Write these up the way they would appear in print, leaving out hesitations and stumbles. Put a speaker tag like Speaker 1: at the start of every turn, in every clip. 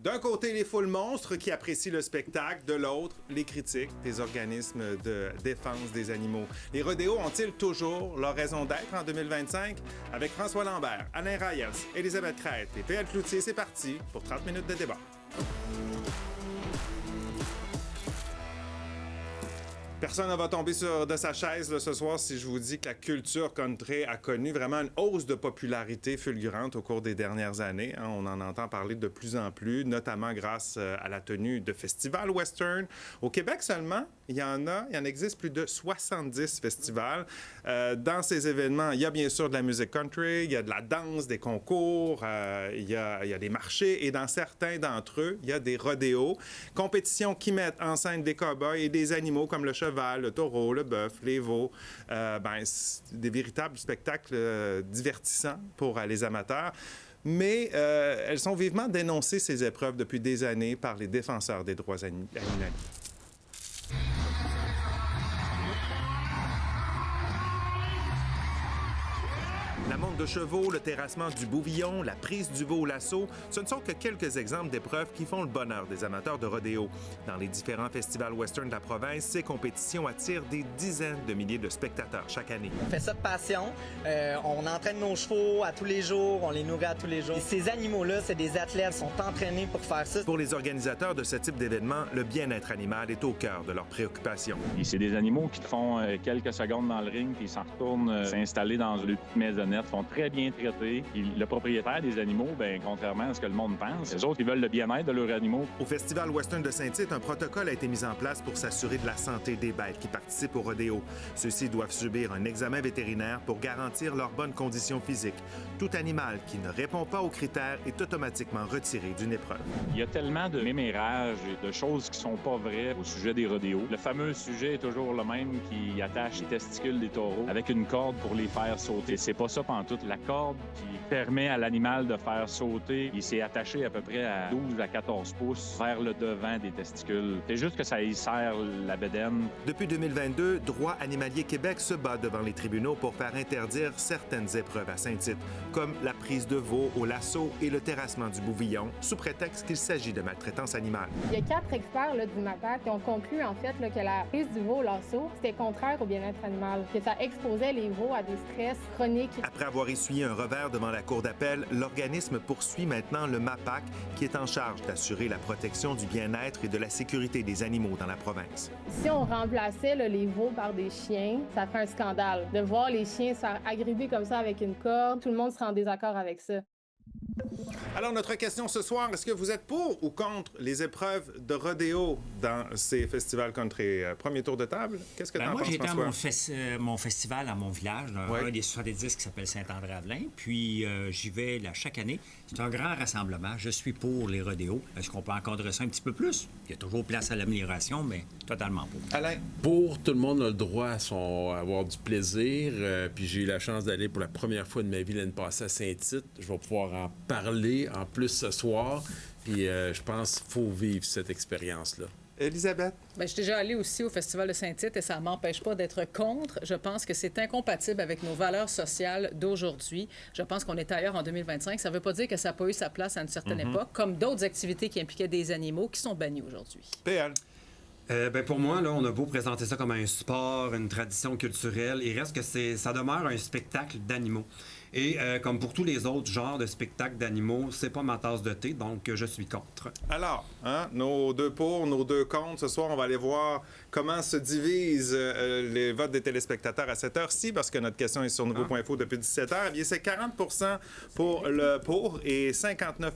Speaker 1: D'un côté, les foules monstres qui apprécient le spectacle, de l'autre, les critiques des organismes de défense des animaux. Les rodéos ont-ils toujours leur raison d'être en 2025? Avec François Lambert, Alain Reyes, Élisabeth Crête et PL Cloutier, c'est parti pour 30 minutes de débat. Personne ne va tomber de sa chaise là, ce soir si je vous dis que la culture country a connu vraiment une hausse de popularité fulgurante au cours des dernières années. Hein. On en entend parler de plus en plus, notamment grâce à la tenue de festivals western. Au Québec seulement, il y en existe plus de 70 festivals. Dans ces événements, il y a bien sûr de la musique country, il y a de la danse, des concours, il y a des marchés et dans certains d'entre eux, il y a des rodéos. Compétitions qui mettent en scène des cow-boys et des animaux comme le cheval, le taureau, le bœuf, les veaux. C'est des véritables spectacles divertissants pour les amateurs. Mais elles sont vivement dénoncées, ces épreuves, depuis des années par les défenseurs des droits animaliers. La monte de chevaux, le terrassement du bouvillon, la prise du veau au lasso, ce ne sont que quelques exemples d'épreuves qui font le bonheur des amateurs de rodéo. Dans les différents festivals western de la province, ces compétitions attirent des dizaines de milliers de spectateurs chaque année.
Speaker 2: On fait ça de passion. On entraîne nos chevaux à tous les jours, on les nourrit à tous les jours. Et ces animaux-là, c'est des athlètes, sont entraînés pour faire ça.
Speaker 1: Pour les organisateurs de ce type d'événement, le bien-être animal est au cœur de leurs préoccupations.
Speaker 3: Et c'est des animaux qui font quelques secondes dans le ring, puis ils s'en retournent s'installer dans une petite maisonnette, sont très bien traités. Et le propriétaire des animaux, contrairement à ce que le monde pense, les autres, ils veulent le bien-être de leurs animaux.
Speaker 1: Au Festival Western de Saint-Tite, un protocole a été mis en place pour s'assurer de la santé des bêtes qui participent au rodéo. Ceux-ci doivent subir un examen vétérinaire pour garantir leur bonne condition physique. Tout animal qui ne répond pas aux critères est automatiquement retiré d'une épreuve.
Speaker 3: Il y a tellement de mémérages et de choses qui sont pas vraies au sujet des rodéos. Le fameux sujet est toujours le même qui attache les testicules des taureaux avec une corde pour les faire sauter. C'est pas ça pantoute. La corde qui permet à l'animal de faire sauter, il s'est attaché à peu près à 12 à 14 pouces vers le devant des testicules. C'est juste que ça y serre la bédaine.
Speaker 1: Depuis 2022, Droit animalier Québec se bat devant les tribunaux pour faire interdire certaines épreuves à Saint-Tite, comme la prise de veau au lasso et le terrassement du bouvillon, sous prétexte qu'il s'agit de maltraitance animale.
Speaker 4: Il y a 4 experts du MAPAC qui ont conclu en fait que la prise du veau au lasso, c'était contraire au bien-être animal, que ça exposait les veaux à des stress chroniques.
Speaker 1: Après avoir essuyé un revers devant la Cour d'appel, l'organisme poursuit maintenant le MAPAC qui est en charge d'assurer la protection du bien-être et de la sécurité des animaux dans la province.
Speaker 4: Si on remplaçait les veaux par des chiens, ça ferait un scandale. De voir les chiens se faire agripper comme ça avec une corde, tout le monde serait en désaccord avec ça.
Speaker 1: Alors, notre question ce soir, est-ce que vous êtes pour ou contre les épreuves de rodéo dans ces festivals country? Premier tour de table, qu'est-ce que tu en penses,
Speaker 5: moi, j'ai été à
Speaker 1: François?
Speaker 5: mon festival à mon village, un des 70 qui s'appelle Saint-André-Avelin, puis j'y vais là, chaque année. C'est un grand rassemblement. Je suis pour les rodéos. Est-ce qu'on peut encadrer ça un petit peu plus? Il y a toujours place à l'amélioration, mais totalement pour.
Speaker 1: Alain?
Speaker 6: Pour tout le monde a le droit à avoir du plaisir. Puis j'ai eu la chance d'aller pour la première fois de ma vie l'année passée à Saint-Tite. Je vais pouvoir en parler en plus ce soir. Puis je pense qu'il faut vivre cette expérience-là.
Speaker 1: Élisabeth?
Speaker 7: Bien, je suis déjà allée aussi au Festival de Saint-Tite et ça ne m'empêche pas d'être contre. Je pense que c'est incompatible avec nos valeurs sociales d'aujourd'hui. Je pense qu'on est ailleurs en 2025. Ça ne veut pas dire que ça n'a pas eu sa place à une certaine époque, comme d'autres activités qui impliquaient des animaux qui sont bannies aujourd'hui.
Speaker 1: PL?
Speaker 8: Pour moi, là, on a beau présenter ça comme un sport, une tradition culturelle, il reste que ça demeure un spectacle d'animaux. Et comme pour tous les autres genres de spectacles d'animaux, c'est pas ma tasse de thé, donc je suis contre.
Speaker 1: Alors, nos deux pour, nos deux contre. Ce soir, on va aller voir comment se divisent les votes des téléspectateurs à cette heure-ci, parce que notre question est sur nouveau.info depuis 17h. Eh bien, c'est 40 pour le pour et 59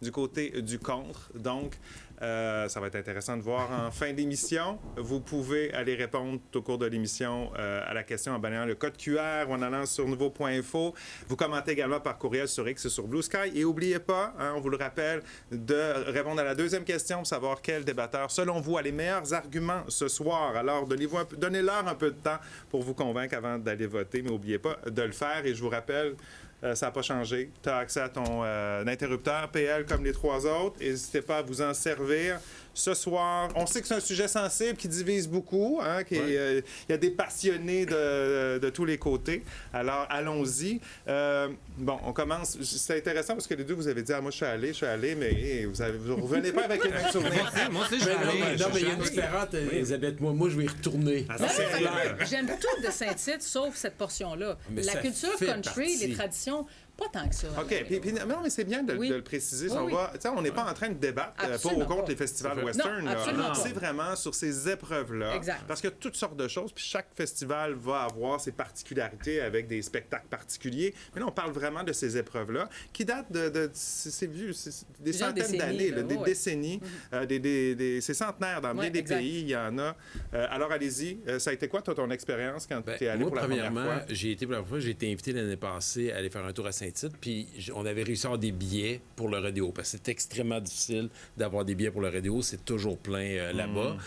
Speaker 1: du côté du contre. Donc, ça va être intéressant de voir en fin d'émission. Vous pouvez aller répondre au cours de l'émission à la question en balayant le code QR ou en allant sur nouveau.info. Vous commentez également par courriel sur X et sur Blue Sky. Et n'oubliez pas, on vous le rappelle, de répondre à la deuxième question pour savoir quel débatteur, selon vous, a les meilleurs arguments ce soir. Alors, donnez-leur un peu de temps pour vous convaincre avant d'aller voter, mais n'oubliez pas de le faire. Et je vous rappelle ça n'a pas changé. Tu as accès à ton interrupteur PL comme les 3 autres. N'hésitez pas à vous en servir. Ce soir, on sait que c'est un sujet sensible qui divise beaucoup. Hein, il y a des passionnés de tous les côtés. Alors, allons-y. Bon, on commence. C'est intéressant parce que les deux, vous avez dit « Ah, moi, je suis allé, mais vous ne revenez pas avec les mêmes souvenirs. »
Speaker 8: Moi aussi, je vais aller.
Speaker 6: Non, mais il y a une différence, Elisabeth. Moi, je vais y retourner.
Speaker 7: J'aime tout de Saint-Tite, sauf cette portion-là.
Speaker 6: Mais
Speaker 7: La
Speaker 6: ça
Speaker 7: culture
Speaker 6: fait
Speaker 7: country,
Speaker 6: partie.
Speaker 7: les traditions, pas tant que ça.
Speaker 1: OK. Non, mais c'est bien de le préciser. On n'est pas en train de débattre pour ou contre les festivals western.
Speaker 7: Non, absolument pas.
Speaker 1: C'est vraiment sur ces épreuves-là.
Speaker 7: Exact.
Speaker 1: Parce qu'il y a toutes sortes de choses. Puis chaque festival va avoir ses particularités avec des spectacles particuliers. Mais là, on parle vraiment de ces épreuves-là qui datent c'est vieux, des centaines d'années, des décennies. C'est centenaire dans bien des pays. Il y en a. Alors, allez-y. Ça a été quoi, toi, ton expérience quand tu es allé pour la première fois?
Speaker 6: Premièrement, j'ai été invité l'année passée à aller faire un tour à Saint-Tite, puis on avait réussi à avoir des billets pour le rodéo, parce que c'est extrêmement difficile d'avoir des billets pour le rodéo, c'est toujours plein là-bas.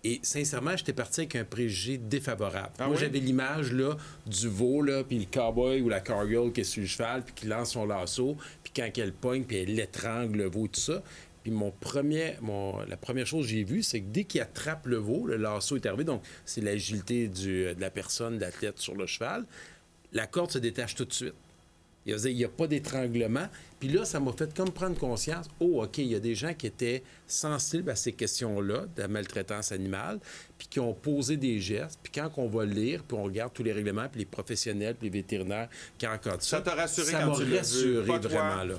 Speaker 6: Et sincèrement, j'étais parti avec un préjugé défavorable. Moi, j'avais l'image là, du veau, là, puis le cowboy ou la cowgirl qui est sur le cheval, puis qui lance son lasso, puis quand elle pogne, puis elle étrangle le veau, tout ça. Puis la première chose que j'ai vue, c'est que dès qu'il attrape le veau, le lasso est arrivé, donc c'est l'agilité de la personne, de l'athlète sur le cheval, la corde se détache tout de suite. Il n'y a pas d'étranglement. Puis là, ça m'a fait comme prendre conscience, OK, il y a des gens qui étaient sensibles à ces questions-là, de la maltraitance animale, puis qui ont posé des gestes. Puis quand on va lire, puis on regarde tous les règlements, puis les professionnels, puis les vétérinaires qui encadrent ça,
Speaker 1: ça t'a rassuré
Speaker 6: ça
Speaker 1: quand
Speaker 6: m'a
Speaker 1: tu l'as vu,
Speaker 6: rassuré vraiment, là.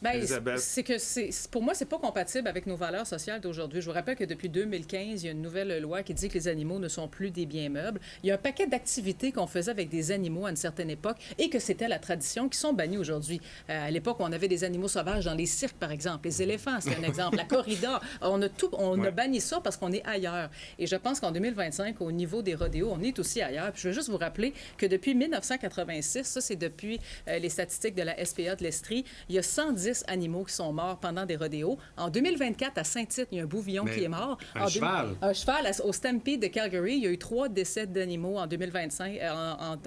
Speaker 7: Bien, c'est que pour moi, c'est pas compatible avec nos valeurs sociales d'aujourd'hui. Je vous rappelle que depuis 2015, il y a une nouvelle loi qui dit que les animaux ne sont plus des biens meubles. Il y a un paquet d'activités qu'on faisait avec des animaux à une certaine époque et que c'était la tradition qui sont bannies aujourd'hui. À l'époque, on avait des animaux sauvages dans les cirques, par exemple. Les éléphants, c'est un exemple. La corrida, on a banni ça parce qu'on est ailleurs. Et je pense qu'en 2025, au niveau des rodéos, on est aussi ailleurs. Puis je veux juste vous rappeler que depuis 1986, ça c'est depuis les statistiques de la SPA de l'Estrie, il y a 110 animaux qui sont morts pendant des rodéos. En 2024, à Saint-Tite, il y a un bouvillon qui est mort.
Speaker 8: Un cheval.
Speaker 7: Un cheval. Au Stampede de Calgary, il y a eu 3 décès d'animaux en 2025,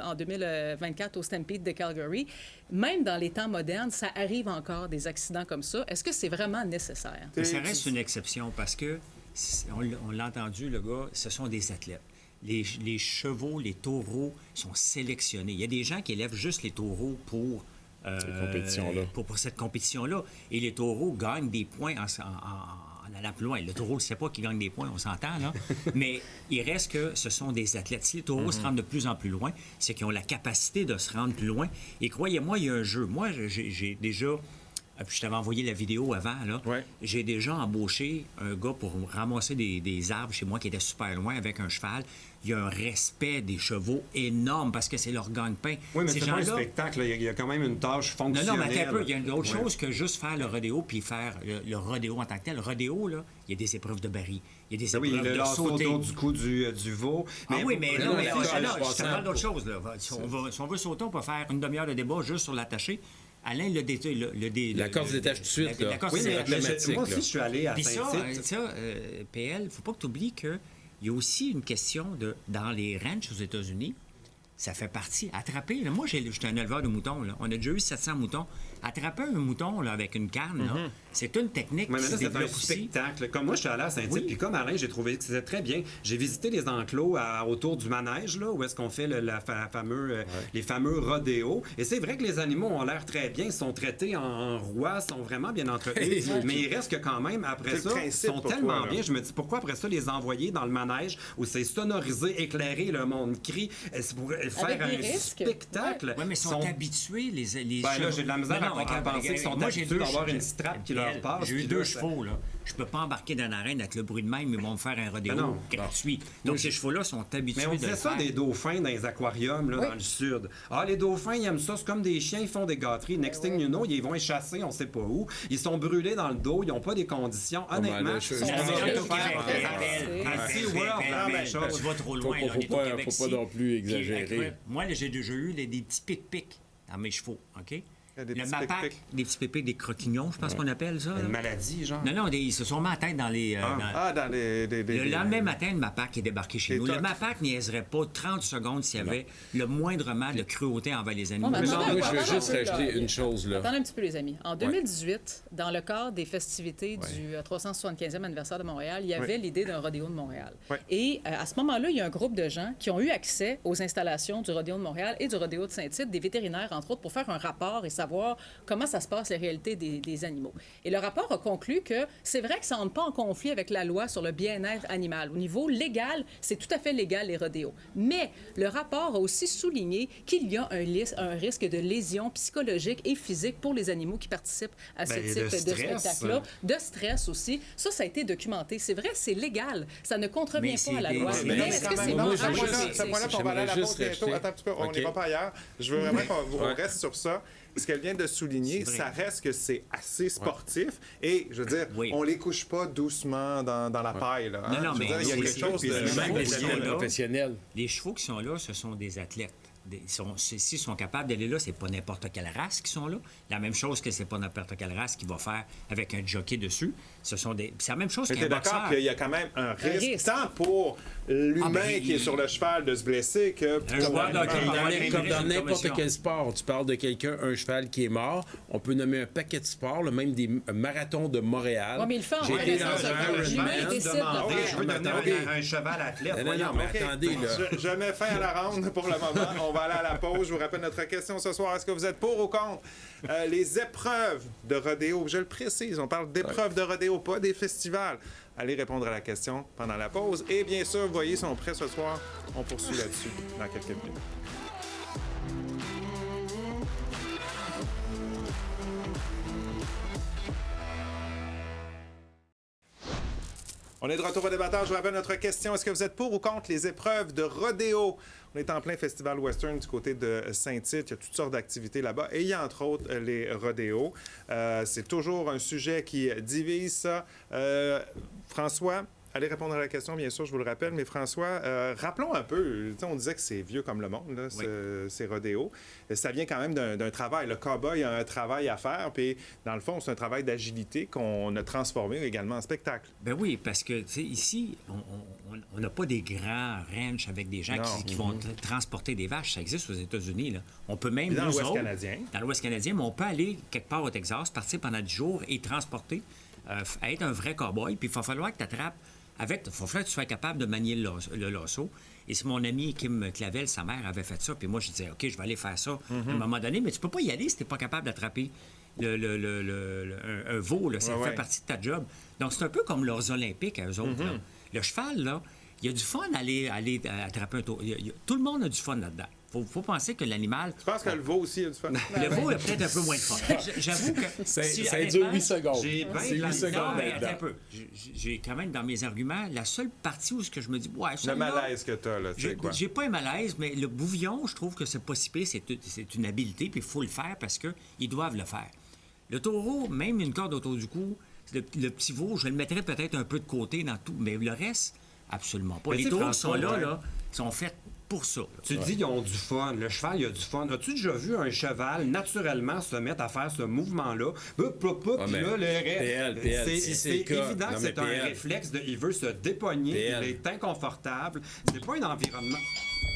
Speaker 7: en 2024 au Stampede de Calgary. Même dans les temps modernes, ça arrive encore des accidents comme ça. Est-ce que c'est vraiment nécessaire?
Speaker 5: Mais ça reste une exception parce que, on l'a entendu, le gars, ce sont des athlètes. Les chevaux, les taureaux sont sélectionnés. Il y a des gens qui élèvent juste les taureaux pour cette compétition-là. Et les taureaux gagnent des points en allant plus loin. Le taureau ne sait pas qu'il gagne des points, on s'entend, là. Mais il reste que ce sont des athlètes. Si les taureaux se rendent de plus en plus loin, c'est qu'ils ont la capacité de se rendre plus loin. Et croyez-moi, il y a un jeu. Moi, j'ai déjà... Puis je t'avais envoyé la vidéo avant, là.
Speaker 1: Ouais.
Speaker 5: J'ai déjà embauché un gars pour ramasser des arbres chez moi qui était super loin avec un cheval. Il y a un respect des chevaux énorme parce que c'est leur gagne-pain.
Speaker 8: Oui, mais
Speaker 5: Ces
Speaker 8: c'est pas un
Speaker 5: gens-là...
Speaker 8: spectacle. Il y a quand même une tâche fonctionnelle.
Speaker 5: Non, mais attends un peu. Il y a une autre chose que juste faire le rodéo puis faire le rodéo en tant que tel. Le rodéo, là, il y a des épreuves de baril. Il y a des épreuves
Speaker 8: le
Speaker 5: de
Speaker 8: lasso
Speaker 5: sauter.
Speaker 8: autour du cou du veau.
Speaker 5: Ah oui, mais non, mais
Speaker 6: je
Speaker 5: je te parle d'autre chose. Là. Si on veut sauter, on peut faire une demi-heure de débat juste sur l'attaché. Alain,
Speaker 6: la corde se détache tout de suite.
Speaker 5: La corde se détache
Speaker 8: automatique. Moi aussi, je suis allé à Saint-Tite.
Speaker 5: PL, il ne faut pas que tu oublies qu'il y a aussi une question dans les ranchs aux États-Unis, ça fait partie. Attraper, là, moi, j'étais un éleveur de moutons. Là. On a déjà eu 700 moutons. Attraper un mouton là, avec une canne, là, c'est une technique qui se développe aussi.
Speaker 8: C'est un spectacle. Comme moi, je suis allé à Saint-Tite, puis comme Alain, j'ai trouvé que c'était très bien. J'ai visité les enclos autour du manège, là, où est-ce qu'on fait les fameux rodéos. Et c'est vrai que les animaux ont l'air très bien. Ils sont traités en rois, sont vraiment bien entretenus. Mais il reste que quand même, après ça, ils sont tellement bien. Je me dis, pourquoi après ça, les envoyer dans le manège où c'est sonorisé, éclairé, le monde crie, pour faire un spectacle?
Speaker 5: Oui, mais ils sont habitués, les
Speaker 8: ben là, j'ai de la misère à penser qu'ils sont habitués d'avoir une strap qui leur passe.
Speaker 5: J'ai eu 2 chevaux, là. Je peux pas embarquer dans l'arène avec le bruit de même, ils vont me faire un rodéo gratuit. Donc, ces chevaux-là sont habitués de le faire.
Speaker 8: Mais on fait ça des dauphins dans les aquariums, là, dans le sud. Ah, les dauphins, ils aiment ça. C'est comme des chiens, ils font des gâteries. Next thing you know, ils vont les chasser, on sait pas où. Ils sont brûlés dans le dos, ils n'ont pas des conditions. Honnêtement,
Speaker 5: tu vas trop loin.
Speaker 6: Faut pas non plus exagérer.
Speaker 5: Moi, j'ai déjà eu des petits pic-pics dans mes chevaux, OK?
Speaker 1: Des
Speaker 5: Le
Speaker 1: petits
Speaker 5: MAPAC,
Speaker 1: pic-pics.
Speaker 5: des petits pépés, des croquignons, je pense qu'on appelle ça.
Speaker 8: Une
Speaker 5: là.
Speaker 8: maladie, genre.
Speaker 5: Non, ils se sont mis en tête dans les...
Speaker 1: Dans les...
Speaker 5: Le lendemain matin, le MAPAC est débarqué chez
Speaker 1: Des
Speaker 5: nous. Le
Speaker 1: tocs.
Speaker 5: MAPAC niaiserait pas 30 secondes s'il y avait le moindrement de cruauté envers les animaux.
Speaker 7: mais
Speaker 6: Mais
Speaker 7: attendez,
Speaker 6: moi, je veux
Speaker 7: attendez
Speaker 6: juste
Speaker 7: un peu, là.
Speaker 6: rajouter une chose, là.
Speaker 7: Attendez un petit peu, les amis. En 2018, dans le cadre des festivités du 375e anniversaire de Montréal, il y avait l'idée d'un rodéo de Montréal.
Speaker 1: Ouais.
Speaker 7: Et à ce moment-là, il y a un groupe de gens qui ont eu accès aux installations du rodéo de Montréal et du rodéo de Saint-Tite, des vétérinaires, entre autres, pour faire un rapport et savoir comment ça se passe, les réalités des animaux. Et le rapport a conclu que c'est vrai que ça n'entre pas en conflit avec la loi sur le bien-être animal. Au niveau légal, c'est tout à fait légal, les rodéos. Mais le rapport a aussi souligné qu'il y a un risque de lésion psychologique et physique pour les animaux qui participent à ce
Speaker 8: Ben,
Speaker 7: type
Speaker 8: de
Speaker 7: de
Speaker 8: stress.
Speaker 7: spectacle-là. De stress aussi. Ça a été documenté. C'est vrai, c'est légal. Ça ne contrevient
Speaker 5: Mais
Speaker 7: pas à la
Speaker 5: c'est
Speaker 7: loi.
Speaker 5: des-
Speaker 7: Mais
Speaker 5: mais
Speaker 7: est-ce
Speaker 1: quand
Speaker 7: que
Speaker 1: même,
Speaker 7: c'est
Speaker 1: non,
Speaker 6: moi,
Speaker 7: moral?
Speaker 6: je-
Speaker 1: ce point-là, on va aller à la
Speaker 6: j'aimerais
Speaker 1: pause
Speaker 6: juste
Speaker 1: bientôt.
Speaker 6: rajouter-
Speaker 1: Attends un petit peu, on
Speaker 6: OK.
Speaker 1: n'y va pas ailleurs. Je veux vraiment qu'on
Speaker 6: Ouais.
Speaker 1: reste sur ça. Ce qu'elle vient de souligner,
Speaker 5: C'est vrai.
Speaker 1: ça reste que c'est assez sportif. Et, je veux dire,
Speaker 5: Oui.
Speaker 1: on les couche pas doucement dans la paille. Là, hein.
Speaker 5: Non,
Speaker 1: Je veux
Speaker 5: mais
Speaker 1: dire, il y a
Speaker 5: c'est-
Speaker 1: quelque chose
Speaker 5: puis
Speaker 1: de...
Speaker 5: les
Speaker 6: Même
Speaker 5: chevaux
Speaker 6: les
Speaker 5: qui sont
Speaker 6: athlètes
Speaker 5: là,
Speaker 6: professionnels.
Speaker 5: Les chevaux qui sont là, ce sont des athlètes. S'ils sont capables d'aller là, c'est pas n'importe quelle race qui sont là. La même chose que c'est pas n'importe quelle race qui va faire avec un jockey dessus. C'est la même chose
Speaker 1: Mais
Speaker 5: qu'un
Speaker 1: t'es d'accord
Speaker 5: boxeur.
Speaker 1: qu'il y a quand même un risque,
Speaker 7: risque.
Speaker 1: tant pour l'humain
Speaker 5: ben,
Speaker 1: qui est sur le cheval de se blesser que pour
Speaker 5: joueur de hockey,
Speaker 1: l'animal.
Speaker 5: il y a
Speaker 6: Comme
Speaker 5: une
Speaker 6: dans
Speaker 5: commission.
Speaker 6: n'importe quel sport, tu parles de quelqu'un, un cheval qui est mort, on peut nommer un paquet de sports, là, même des marathons de Montréal.
Speaker 7: Oui, mais il le fait en
Speaker 6: J'ai été dans
Speaker 7: reconnaissance
Speaker 6: un
Speaker 7: de l'humain, il
Speaker 6: Ironman.
Speaker 7: décide de
Speaker 8: Demandez,
Speaker 7: faire.
Speaker 8: je veux donner
Speaker 6: attendez.
Speaker 8: un cheval athlète.
Speaker 6: Non,
Speaker 8: voyons.
Speaker 6: non, mais
Speaker 1: OK.
Speaker 6: attendez, là.
Speaker 1: Je mets fin à la ronde pour le moment. On va aller à la pause. Je vous rappelle notre question ce soir. Est-ce que vous êtes pour ou contre les épreuves de rodéo? Je le précise, on parle d'épreuves de rodéo, pas des festivals. Allez répondre à la question pendant la pause. Et bien sûr, vous voyez, ils sont prêts ce soir. On poursuit là-dessus dans quelques minutes. On est de retour au débatteur. Je vous rappelle notre question. Est-ce que vous êtes pour ou contre les épreuves de rodéo? On est en plein festival western du côté de Saint-Tite. Il y a toutes sortes d'activités là-bas. Et il y a entre autres les rodéos. C'est toujours un sujet qui divise ça. François, allez répondre à la question, bien sûr, je vous le rappelle. Mais François, rappelons un peu. Tu sais, on disait que c'est vieux comme le monde, là, ces rodéos. Ça vient quand même d'un travail. Le cow-boy a un travail à faire. Puis, dans le fond, c'est un travail d'agilité qu'on a transformé également en spectacle.
Speaker 5: Ben oui, parce que, tu sais, ici, on n'a pas des grands ranchs avec des gens
Speaker 1: Non.
Speaker 5: qui vont transporter des vaches. Ça existe aux États-Unis, là. On peut même,
Speaker 1: Et dans
Speaker 5: nous
Speaker 1: l'Ouest
Speaker 5: autres,
Speaker 1: canadien.
Speaker 5: dans l'Ouest canadien, mais on peut aller quelque part au Texas, partir pendant 10 jours et transporter, être un vrai cow-boy. Puis il va falloir que tu attrapes il va falloir que tu sois capable de manier le lasso. Et c'est mon ami Kim Clavel, sa mère, avait fait ça. Puis moi, je disais, OK, je vais aller faire ça à un moment donné. Mais tu peux pas y aller si tu n'es pas capable d'attraper un veau. Là. Ça
Speaker 1: Ouais,
Speaker 5: fait
Speaker 1: ouais.
Speaker 5: partie de ta job. Donc, c'est un peu comme leurs Olympiques à eux autres. Là. Le cheval, là, il y a du fun à aller attraper un taureau. Tout le monde a du fun là-dedans. Faut penser que l'animal...
Speaker 1: Je pense que le veau aussi a du fun.
Speaker 5: Le veau a peut-être un peu moins de fun. J'avoue que...
Speaker 6: Ça
Speaker 5: si,
Speaker 6: ça
Speaker 5: honnêtement,
Speaker 6: dure 8 secondes.
Speaker 8: j'ai bien
Speaker 6: C'est
Speaker 8: de la
Speaker 6: 8
Speaker 8: misère.
Speaker 5: non,
Speaker 6: secondes
Speaker 5: mais attends
Speaker 6: là-dedans.
Speaker 5: un peu. J'ai quand même dans mes arguments, la seule partie où ce que je me dis, ouais,
Speaker 1: Le
Speaker 5: celle-là,
Speaker 1: malaise que t'as, là, tu sais quoi.
Speaker 5: j'ai pas un malaise, mais le bouvillon, je trouve que c'est pas si pire, c'est une habileté, puis il faut le faire parce qu'ils doivent le faire. Le taureau, même une corde autour du cou, le petit veau, je le mettrais peut-être un peu de côté dans tout, mais le reste, absolument pas.
Speaker 8: Mais
Speaker 5: Les
Speaker 8: tu sais,
Speaker 5: taureaux sont
Speaker 8: François,
Speaker 5: là, sont faits pour ça. là.
Speaker 8: Tu dis qu'ils ont du fun. Le cheval, il a du fun. As-tu déjà vu un cheval naturellement se mettre à faire ce mouvement-là? Puis
Speaker 6: mais
Speaker 8: là,
Speaker 6: PL, si c'est le cas-
Speaker 8: évident
Speaker 6: non,
Speaker 8: que
Speaker 6: mais
Speaker 8: c'est un
Speaker 6: PL.
Speaker 8: réflexe de il veut se dépogner,
Speaker 6: PL.
Speaker 8: il est inconfortable. C'est pas un environnement.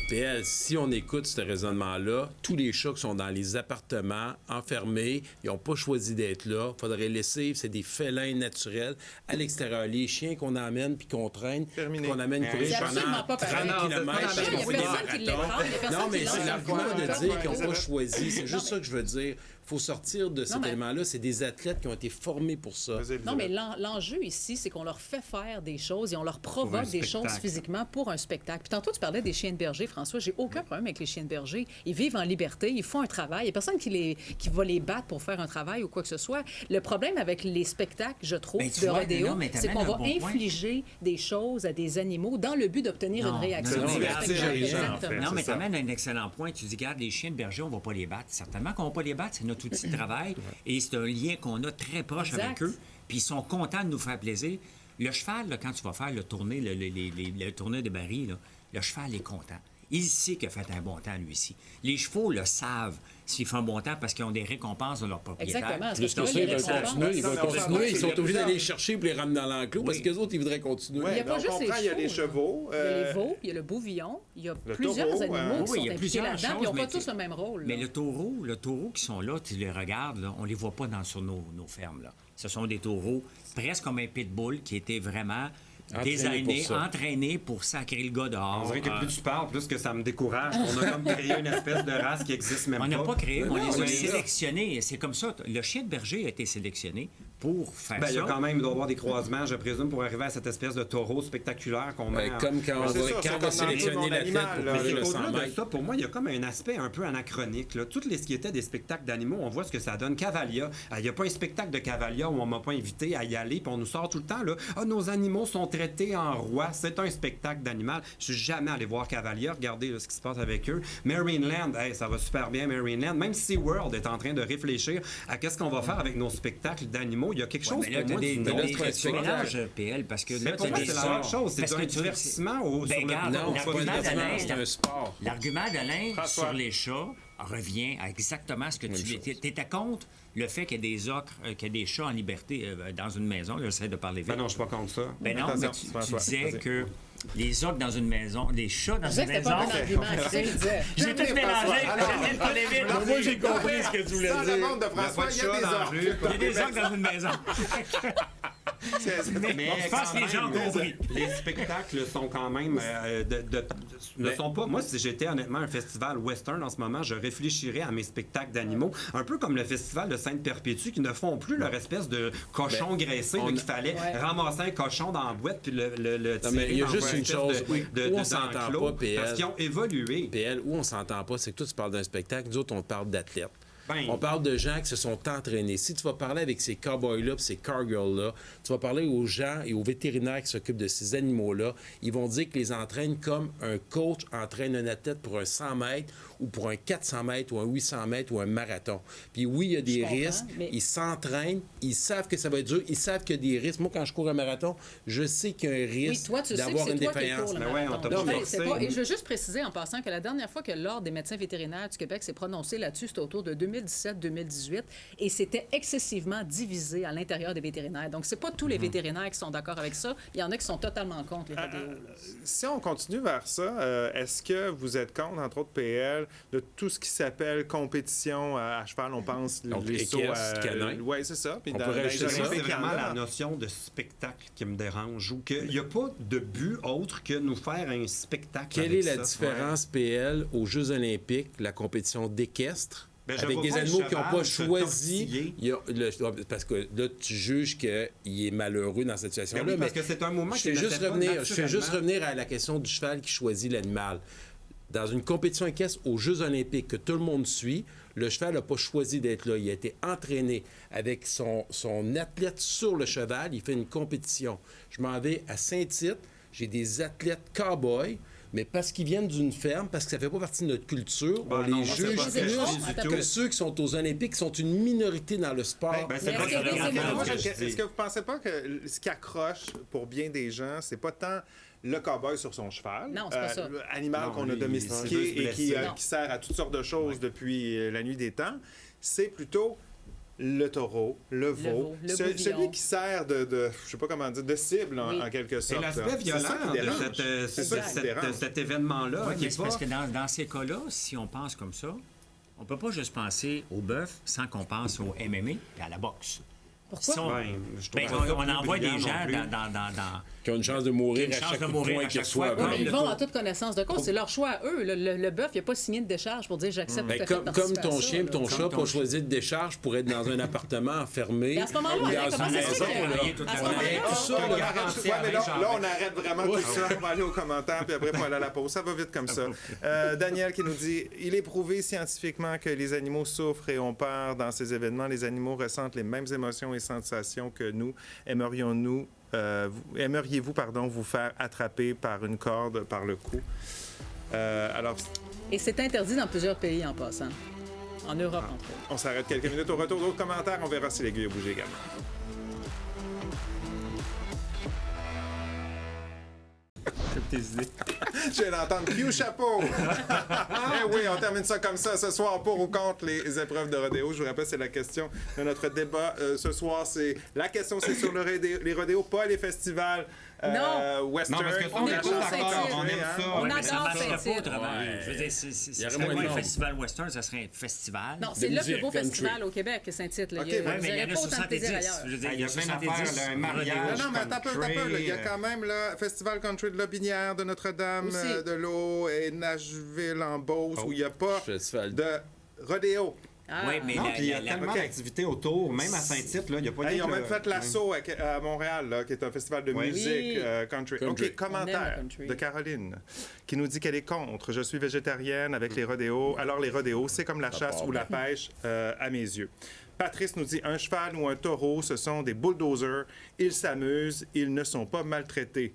Speaker 6: PL, si on écoute ce raisonnement-là, tous les chats qui sont dans les appartements, enfermés, ils n'ont pas choisi d'être là. Il faudrait laisser, c'est des félins naturels à l'extérieur. Les chiens qu'on amène puis qu'on traîne, puis
Speaker 1: Terminé.
Speaker 6: qu'on amène courir
Speaker 7: C'est absolument pas
Speaker 6: pendant
Speaker 7: pareil.
Speaker 6: 30 km.
Speaker 8: Non,
Speaker 7: il y a personne qui les prend, il y a personne
Speaker 6: Non, mais
Speaker 7: qui
Speaker 6: c'est
Speaker 7: lance.
Speaker 6: l'argument de dire qu'ils n'ont
Speaker 1: Ouais.
Speaker 6: pas choisi. C'est juste ça que je veux dire. Il faut sortir de cet
Speaker 7: mais-
Speaker 6: élément-là. C'est des athlètes qui ont été formés pour ça.
Speaker 1: Vas-y,
Speaker 7: Non, mais
Speaker 1: Elisabeth.
Speaker 7: l'enjeu ici, c'est qu'on leur fait faire des choses et on leur provoque
Speaker 8: Pour un
Speaker 7: des
Speaker 8: spectacle.
Speaker 7: choses physiquement pour un spectacle. Puis tantôt, tu parlais des chiens de berger, François. J'ai aucun problème avec les chiens de berger. Ils vivent en liberté, ils font un travail. Il n'y a personne qui va les battre pour faire un travail ou quoi que ce soit. Le problème avec les spectacles, je trouve,
Speaker 5: Ben, tu
Speaker 7: de
Speaker 5: vois,
Speaker 7: rodéo,
Speaker 5: non, mais
Speaker 7: c'est
Speaker 5: t'amènes
Speaker 7: qu'on
Speaker 5: un
Speaker 7: va
Speaker 5: bon point.
Speaker 7: infliger des choses à des animaux dans le but d'obtenir une réaction.
Speaker 5: non,
Speaker 1: C'est
Speaker 5: mais
Speaker 1: divertir
Speaker 5: regarde,
Speaker 1: les gens, en
Speaker 7: Exactement.
Speaker 1: fait.
Speaker 5: Non, mais
Speaker 1: c'est ça.
Speaker 5: tu amènes un excellent point. Tu dis, regarde, les chiens de berger, on va pas les battre. Certainement qu'on va pas les battre. C'est notre outil de travail. Et c'est un lien qu'on a très proche
Speaker 7: Exact.
Speaker 5: avec eux. Puis ils sont contents de nous faire plaisir. Le cheval, là, quand tu vas faire le tournée, le tournée de baril, là, le cheval est content. Il sait qu'il a fait un bon temps, lui ici. Les chevaux le savent s'ils font un bon temps parce qu'ils ont des récompenses de leur propriétaire.
Speaker 7: Exactement.
Speaker 6: Juste pour ça, ils vont continuer. Ils sont obligés d'aller les chercher pour les ramener dans l'enclos parce qu'eux autres, ils voudraient continuer.
Speaker 1: Ouais,
Speaker 7: Il y a pas
Speaker 1: on
Speaker 7: juste
Speaker 1: comprend,
Speaker 7: les
Speaker 1: il y a les
Speaker 7: chevaux,
Speaker 1: chevaux.
Speaker 7: Il y a les veaux, il y a le bouvillon, il y a
Speaker 1: le
Speaker 7: plusieurs
Speaker 1: taureau,
Speaker 7: animaux qui
Speaker 5: oui,
Speaker 7: sont
Speaker 5: il y a
Speaker 7: impliqués
Speaker 5: plusieurs
Speaker 7: là-dedans,
Speaker 5: choses,
Speaker 7: puis ils n'ont pas
Speaker 5: mais
Speaker 7: tous le même rôle.
Speaker 5: Mais le taureau qui sont là, tu les regardes, là, on les voit pas sur nos fermes. Là. Ce sont des taureaux presque comme un pitbull qui étaient vraiment entraînés pour sacrer le gars dehors.
Speaker 8: On dirait que plus tu parles, plus que ça me décourage. On a comme créé une espèce de race qui existe même pas.
Speaker 5: On n'a pas créé, on les a
Speaker 8: mais-
Speaker 5: sélectionnés. C'est comme ça. Le chien de berger a été sélectionné pour faire
Speaker 8: Ben, il y
Speaker 5: ça.
Speaker 8: a quand même, il doit y avoir des croisements, je présume, pour arriver à cette espèce de taureau spectaculaire qu'on met.
Speaker 6: Comme quand on
Speaker 1: c'est ça,
Speaker 6: va
Speaker 1: c'est comme
Speaker 6: sélectionner
Speaker 1: dans le
Speaker 6: l'athlète
Speaker 1: monde
Speaker 6: pour
Speaker 1: animal,
Speaker 6: courir le 100
Speaker 8: Au-delà de
Speaker 6: mètres.
Speaker 8: ça, pour moi, il y a comme un aspect un peu anachronique. Là. Toutes les ce qui étaient des spectacles d'animaux, on voit ce que ça donne. Cavalia, il n'y a pas un spectacle de Cavalia où on m'a pas invité à y aller, puis on nous sort tout le temps, là, nos animaux sont traités en rois. C'est un spectacle d'animal. Je suis jamais allé voir Cavalia. Regardez là, ce qui se passe avec eux. Marineland, ça va super bien, Marineland. Même SeaWorld est en train de réfléchir à qu'est-ce qu'on va faire avec nos spectacles d'animaux. Il y a quelque chose
Speaker 5: mais là,
Speaker 8: pour
Speaker 5: t'as
Speaker 8: moi
Speaker 5: des
Speaker 8: du
Speaker 5: tu mélanges, PL, parce que
Speaker 8: Mais
Speaker 5: là,
Speaker 8: pour
Speaker 5: t'as
Speaker 8: moi,
Speaker 5: des
Speaker 8: c'est la même
Speaker 5: sorts.
Speaker 8: chose. C'est
Speaker 5: Parce
Speaker 8: un
Speaker 5: que tu-
Speaker 8: divertissement
Speaker 5: Ben,
Speaker 8: sur le
Speaker 5: regarde,
Speaker 6: Non, c'est pas un
Speaker 5: l'argument
Speaker 6: divertissement,
Speaker 5: d'Alain,
Speaker 6: c'est un sport.
Speaker 5: L'argument d'Alain
Speaker 1: François.
Speaker 5: sur les chats revient à exactement ce que tu dis. T'étais contre le fait qu'il y ait des ocres, qu'il y ait des chats en liberté dans une maison. Là, j'essaie de parler vite.
Speaker 8: Ben non, je suis pas contre ça.
Speaker 5: Ben non,
Speaker 1: Attention,
Speaker 5: mais tu
Speaker 1: François,
Speaker 5: disais
Speaker 1: vas-y.
Speaker 5: que les ocres dans une maison, les chats dans
Speaker 7: Je disais
Speaker 5: une
Speaker 7: que c'était
Speaker 5: maison...
Speaker 7: pas un argument. C'est ça qu'il disait.
Speaker 5: J'ai tout mélangé, j'essaie de parler vite.
Speaker 6: Moi, j'ai compris ce que tu voulais
Speaker 1: Dans le
Speaker 6: dire.
Speaker 1: monde de François, il y a des orques.
Speaker 5: Il y a des ocres dans une maison.
Speaker 8: Mais
Speaker 5: je pense que les gens ont compris.
Speaker 8: Les spectacles sont quand même ne sont pas. Moi, si j'étais honnêtement un festival western en ce moment, je réfléchirais à mes spectacles d'animaux, un peu comme le festival de Sainte-Perpétue, qui ne font plus leur espèce de cochon graissé là, qu'il fallait ramasser un cochon dans la boîte puis le
Speaker 6: Non, mais
Speaker 8: tirer
Speaker 6: il y a
Speaker 8: dans
Speaker 6: juste
Speaker 8: un
Speaker 6: une
Speaker 8: espèce
Speaker 6: chose où on s'entend
Speaker 8: d'enclos,
Speaker 6: pas, PL.
Speaker 8: parce qu'ils ont évolué.
Speaker 6: PL, où on s'entend pas, c'est que toi, tu parles d'un spectacle, nous autres, on parle d'athlètes.
Speaker 8: Ben,
Speaker 6: On parle de gens qui se sont entraînés. Si tu vas parler avec ces cowboys-là et ces cowgirls-là, tu vas parler aux gens et aux vétérinaires qui s'occupent de ces animaux-là, ils vont dire qu'ils les entraînent comme un coach entraîne un athlète pour un 100 mètres ou pour un 400 mètres ou un 800 mètres ou un marathon. Puis oui, il y a des
Speaker 7: comprends,
Speaker 6: risques.
Speaker 7: mais-
Speaker 6: Ils s'entraînent. Ils savent que ça va être dur. Ils savent qu'il y a des risques. Moi, quand je cours un marathon, je sais qu'il y a un
Speaker 7: Oui,
Speaker 6: risque
Speaker 7: toi, tu sais que
Speaker 6: d'avoir
Speaker 7: c'est
Speaker 6: une
Speaker 7: toi qui
Speaker 6: défaillance.
Speaker 7: cours le
Speaker 8: Mais ouais, on
Speaker 7: marathon.
Speaker 8: t'a pas
Speaker 7: Non, mais
Speaker 8: forcé.
Speaker 7: c'est pas- Et je veux juste préciser en passant que la dernière fois que l'Ordre des médecins vétérinaires du Québec s'est prononcé là-dessus, c'était autour de 2017-2018, et c'était excessivement divisé à l'intérieur des vétérinaires. Donc, c'est pas tous les vétérinaires qui sont d'accord avec ça. Il y en a qui sont totalement contre les rodéos.
Speaker 1: Si on continue vers ça, est-ce que vous êtes contre, entre autres PL, de tout ce qui s'appelle compétition à cheval? On pense
Speaker 6: Donc,
Speaker 1: les sauts
Speaker 6: équestre, canin.
Speaker 1: Oui, c'est ça. Puis
Speaker 6: On
Speaker 1: dans
Speaker 6: pourrait
Speaker 1: les
Speaker 6: ajouter
Speaker 8: Moi,
Speaker 6: ça.
Speaker 1: Olympiques,
Speaker 8: c'est
Speaker 1: il y en
Speaker 8: vraiment
Speaker 1: a.
Speaker 8: la notion de spectacle qui me dérange ou qu'il n'y a pas de but autre que nous faire un spectacle.
Speaker 6: Quelle
Speaker 8: avec
Speaker 6: est la
Speaker 8: ça.
Speaker 6: différence, PL, aux Jeux olympiques, la compétition d'équestre,
Speaker 8: Ben, je
Speaker 6: avec
Speaker 8: vois
Speaker 6: des
Speaker 8: pas le
Speaker 6: animaux qui n'ont
Speaker 8: cheval
Speaker 6: pas
Speaker 8: se
Speaker 6: choisi...
Speaker 8: tortiller.
Speaker 6: il y a parce que là, tu juges qu'il est malheureux dans cette situation-là.
Speaker 8: Ben oui, parce
Speaker 6: mais
Speaker 8: que c'est un moment
Speaker 6: je
Speaker 8: qui
Speaker 6: fais
Speaker 8: ne
Speaker 6: juste
Speaker 8: fait pas
Speaker 6: revenir, je fais juste
Speaker 8: naturellement.
Speaker 6: revenir à la question du cheval qui choisit l'animal. Dans une compétition équestre aux Jeux olympiques que tout le monde suit, le cheval n'a pas choisi d'être là. Il a été entraîné avec son athlète sur le cheval. Il fait une compétition. Je m'en vais à Saint-Tite. J'ai des athlètes cow-boys, mais parce qu'ils viennent d'une ferme, parce que ça ne fait pas partie de notre culture,
Speaker 8: Ben
Speaker 6: on
Speaker 8: non,
Speaker 6: les
Speaker 8: moi, c'est
Speaker 6: juge
Speaker 8: pas
Speaker 6: plus
Speaker 8: ce que je dis
Speaker 7: du
Speaker 6: que
Speaker 7: tout.
Speaker 6: ceux qui sont aux Olympiques, qui sont une minorité dans le sport.
Speaker 8: Ben, c'est
Speaker 7: Mais
Speaker 8: pas
Speaker 7: est-ce
Speaker 8: ça
Speaker 7: que les
Speaker 8: vraiment
Speaker 7: émotions-
Speaker 1: Moi,
Speaker 8: ce que je
Speaker 1: est-ce
Speaker 8: dis.
Speaker 1: que vous pensez pas que ce qui accroche pour bien des gens, c'est pas tant le cow-boy sur son cheval,
Speaker 7: Non, c'est pas ça.
Speaker 1: l'animal
Speaker 8: Non,
Speaker 1: qu'on a
Speaker 8: lui, il veut
Speaker 1: domestiqué
Speaker 8: se
Speaker 1: et
Speaker 8: blesser.
Speaker 7: Non.
Speaker 1: qui sert à toutes sortes de choses depuis la nuit des temps, c'est plutôt le taureau, le veau,
Speaker 7: le
Speaker 1: celui
Speaker 7: bouvillon.
Speaker 1: qui sert de je sais pas comment dire, de cible
Speaker 7: Oui.
Speaker 1: en quelque
Speaker 8: C'est
Speaker 1: sorte.
Speaker 8: l'aspect
Speaker 1: C'est ça
Speaker 8: violent
Speaker 1: qui
Speaker 8: de
Speaker 1: dérange. C'est ça qui dérange.
Speaker 8: cet événement-là.
Speaker 5: Oui,
Speaker 8: qui
Speaker 5: mais
Speaker 8: est
Speaker 5: c'est
Speaker 8: pas-
Speaker 5: parce que dans ces cas-là, si on pense comme ça, on peut pas juste penser au bœuf sans qu'on pense au MMA et à la boxe.
Speaker 7: Pourquoi?
Speaker 5: Si on,
Speaker 8: Ouais, je trouve
Speaker 5: ben,
Speaker 8: ça
Speaker 5: on
Speaker 8: plus
Speaker 5: envoie des
Speaker 8: brillant
Speaker 5: gens
Speaker 8: non plus.
Speaker 5: dans
Speaker 6: Qui ont une chance de mourir
Speaker 5: Une
Speaker 6: à
Speaker 5: chance
Speaker 6: chaque
Speaker 5: de
Speaker 6: coup de
Speaker 5: mourir
Speaker 6: poing
Speaker 5: à
Speaker 6: qu'ils
Speaker 5: chaque fois.
Speaker 6: reçoivent.
Speaker 5: Oui,
Speaker 7: Oui, mais ils
Speaker 5: le
Speaker 7: vont
Speaker 5: taureau.
Speaker 7: en toute connaissance de cause. C'est leur choix à eux. Le bœuf, il n'a pas signé de décharge pour dire j'accepte tout à
Speaker 6: Ben,
Speaker 7: fait de
Speaker 6: comme
Speaker 7: participer
Speaker 6: ton
Speaker 7: à ça,
Speaker 6: chien et
Speaker 7: là.
Speaker 6: ton
Speaker 5: Comme
Speaker 6: chat
Speaker 5: ton
Speaker 6: pas
Speaker 5: chien.
Speaker 6: choisi de décharge pour être dans un appartement enfermé.
Speaker 7: Et à ce moment-là,
Speaker 6: ou
Speaker 7: on
Speaker 6: dans
Speaker 7: comment
Speaker 6: une
Speaker 7: ça se
Speaker 6: maison,
Speaker 7: fait?
Speaker 6: là.
Speaker 7: À ce moment-là,
Speaker 6: arrête tout ça,
Speaker 1: On
Speaker 6: là.
Speaker 1: arrête- ouais, mais là, on arrête vraiment tout ça. On va aller aux commentaires, puis après, on va aller à la pause. Ça va vite comme ça. Daniel qui nous dit « Il est prouvé scientifiquement que les animaux souffrent et ont peur dans ces événements. Les animaux ressentent les mêmes émotions et sensations que nous. Aimeriez-vous vous faire attraper par une corde, par le cou? » Alors,
Speaker 7: Et c'est interdit dans plusieurs pays en passant. En Europe, entre autres.
Speaker 1: on s'arrête quelques minutes. Au retour d'autres commentaires, on verra si l'aiguille a bougé également.
Speaker 5: tes idées.
Speaker 1: Je viens d'entendre Q chapeau. Eh oui, on termine ça comme ça ce soir, pour ou contre les épreuves de rodéo. Je vous rappelle, c'est la question de notre débat ce soir. La question, c'est sur les rodéos, pas les festivals. Western.
Speaker 8: Non, parce que
Speaker 7: on est
Speaker 8: la
Speaker 7: pour
Speaker 8: chanson,
Speaker 7: Saint-Tite.
Speaker 8: on aime ça.
Speaker 7: On
Speaker 5: Mais ça
Speaker 7: adore
Speaker 5: marcherait pas
Speaker 7: Saint-Tite.
Speaker 5: autrement.
Speaker 6: Ouais.
Speaker 5: Je veux dire,
Speaker 6: Il y
Speaker 5: ce
Speaker 6: aurait
Speaker 5: serait
Speaker 6: moins
Speaker 5: pas
Speaker 6: de
Speaker 5: un
Speaker 6: monde.
Speaker 5: festival western, ça serait un festival.
Speaker 7: Non, c'est là que
Speaker 6: musique
Speaker 7: le beau
Speaker 6: country.
Speaker 7: festival au Québec, Saint-Tite. Là.
Speaker 1: Ok,
Speaker 7: Vous
Speaker 1: ouais,
Speaker 5: mais il y
Speaker 7: n'aurez
Speaker 5: en a
Speaker 7: pas autant de
Speaker 5: 70.
Speaker 7: plaisir ailleurs.
Speaker 5: Je veux dire,
Speaker 8: Il y a plein d'affaires,
Speaker 5: 70
Speaker 8: là, un mariage.
Speaker 1: Non, mais attends un peu. Il y a quand même le Festival Country de Lobinière, de Notre-Dame,
Speaker 7: Aussi.
Speaker 1: de l'eau et Nashville en Beauce, où il n'y a pas
Speaker 6: Festival.
Speaker 1: de rodéo.
Speaker 7: Ah.
Speaker 5: Oui, mais
Speaker 8: Non, puis il y a
Speaker 5: la-
Speaker 8: tellement
Speaker 1: ok.
Speaker 8: d'activités autour, même à Saint-Tite, là, il n'y a pas
Speaker 1: Hey, ils ont
Speaker 8: que
Speaker 1: même
Speaker 8: le-
Speaker 1: fait l'assaut à Montréal, là, qui est un festival de
Speaker 8: Oui.
Speaker 1: musique
Speaker 7: Oui.
Speaker 1: country.
Speaker 6: Country.
Speaker 1: OK, commentaire
Speaker 7: On aime le country.
Speaker 1: de Caroline, qui nous dit qu'elle est contre. Je suis végétarienne avec les rodéos. Alors, les rodéos, c'est comme la chasse ou la pêche à mes yeux. Patrice nous dit, un cheval ou un taureau, ce sont des bulldozers. Ils s'amusent, ils ne sont pas maltraités.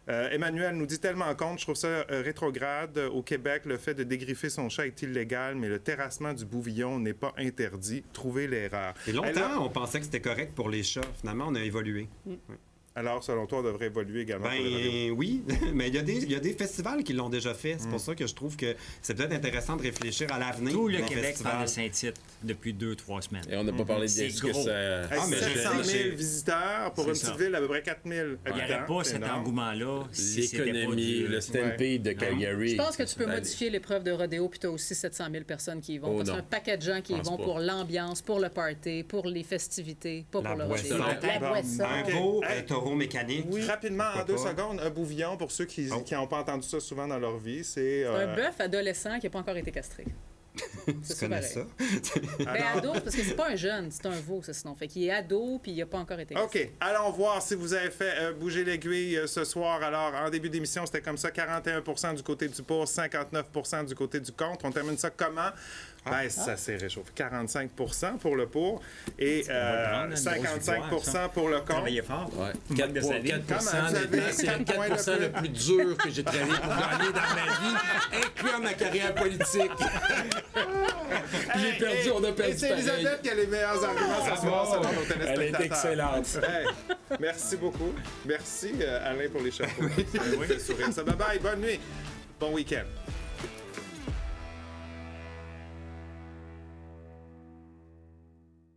Speaker 1: Emmanuel nous dit tellement contre, je trouve ça rétrograde. Au Québec, le fait de dégriffer son chat est illégal, mais le terrassement du bouvillon n'est pas interdit. Trouvez l'erreur.
Speaker 8: Et longtemps,
Speaker 1: Et là,
Speaker 8: on pensait que c'était correct pour les chats. Finalement, on a évolué.
Speaker 1: alors, selon toi, on devrait évoluer également pour les rodéos.
Speaker 8: Ben oui, mais il y a des festivals qui l'ont déjà fait. C'est pour ça que je trouve que c'est peut-être intéressant de réfléchir à l'avenir.
Speaker 5: Tout le
Speaker 8: des
Speaker 5: Québec parle de
Speaker 8: festivals.
Speaker 5: Saint-Tite depuis 2-3 semaines.
Speaker 6: Et on n'a pas parlé de
Speaker 5: C'est
Speaker 6: ce que
Speaker 5: gros.
Speaker 6: ça...
Speaker 1: Hey,
Speaker 8: Ah, mais
Speaker 1: 700 000
Speaker 8: j'ai-
Speaker 1: visiteurs pour
Speaker 5: C'est
Speaker 1: une
Speaker 5: ça.
Speaker 1: petite ville à peu près 4 000
Speaker 5: Il n'y
Speaker 1: habitants.
Speaker 5: aurait pas
Speaker 1: C'est
Speaker 5: cet
Speaker 1: énorme.
Speaker 5: engouement-là si c'était pas
Speaker 6: L'économie,
Speaker 5: du-
Speaker 6: le Stampede de Calgary.
Speaker 7: Je pense que tu peux
Speaker 6: Allez.
Speaker 7: modifier l'épreuve de rodéo, puis tu as aussi 700 000 personnes qui y vont.
Speaker 6: Oh
Speaker 7: parce qu'il y a
Speaker 6: non.
Speaker 7: un paquet de gens qui y
Speaker 6: Pense
Speaker 7: vont
Speaker 6: pas.
Speaker 7: pour l'ambiance, pour le party, pour les festivités, pas
Speaker 8: La
Speaker 7: pour le
Speaker 8: boisson.
Speaker 7: rodéo. La
Speaker 1: Bon.
Speaker 7: boisson.
Speaker 8: Un
Speaker 1: Ok.
Speaker 8: beau
Speaker 1: Hey.
Speaker 8: taureau mécanique.
Speaker 1: Rapidement, en
Speaker 8: Pourquoi
Speaker 1: 2
Speaker 8: pas?
Speaker 1: secondes, un bouvillon, pour ceux qui n'ont pas entendu ça souvent dans leur vie, c'est...
Speaker 7: Un bœuf adolescent qui n'a pas encore été castré.
Speaker 8: Tu
Speaker 7: C'est ça,
Speaker 8: connais
Speaker 7: pareil.
Speaker 8: ça?
Speaker 7: Ben, ado, parce que c'est pas un jeune, c'est un veau, ça, sinon. Fait qu'il est ado, puis il n'a pas encore été castré.
Speaker 1: OK. Allons voir si vous avez fait bouger l'aiguille ce soir. Alors, en début d'émission, c'était comme ça, 41 du côté du pour, 59 du côté du contre. On termine ça comment? Ben, ça s'est réchauffé. 45 pour le pour et
Speaker 5: prendre une grosse
Speaker 1: 55
Speaker 5: victoire, ça.
Speaker 1: pour le contre.
Speaker 5: Travailler fort.
Speaker 6: Ouais.
Speaker 5: Manque de salive.
Speaker 6: 4
Speaker 1: Comment vous avez
Speaker 6: honnêtement, c'est
Speaker 1: 4
Speaker 6: le 4
Speaker 1: points de
Speaker 6: le plus dur que j'ai travaillé pour gagner dans ma vie, incluant ma carrière politique. J'ai perdu, on a
Speaker 1: Et
Speaker 6: perdu
Speaker 1: c'est
Speaker 6: pareil.
Speaker 1: Elisabeth qui a les meilleurs arguments ce soir selon nos téléspectateurs.
Speaker 6: Elle est excellente.
Speaker 1: Hey, merci beaucoup. Merci Alain pour les chapeaux. Ça me fait sourire. Ça, bye bye, bonne nuit. Bon week-end.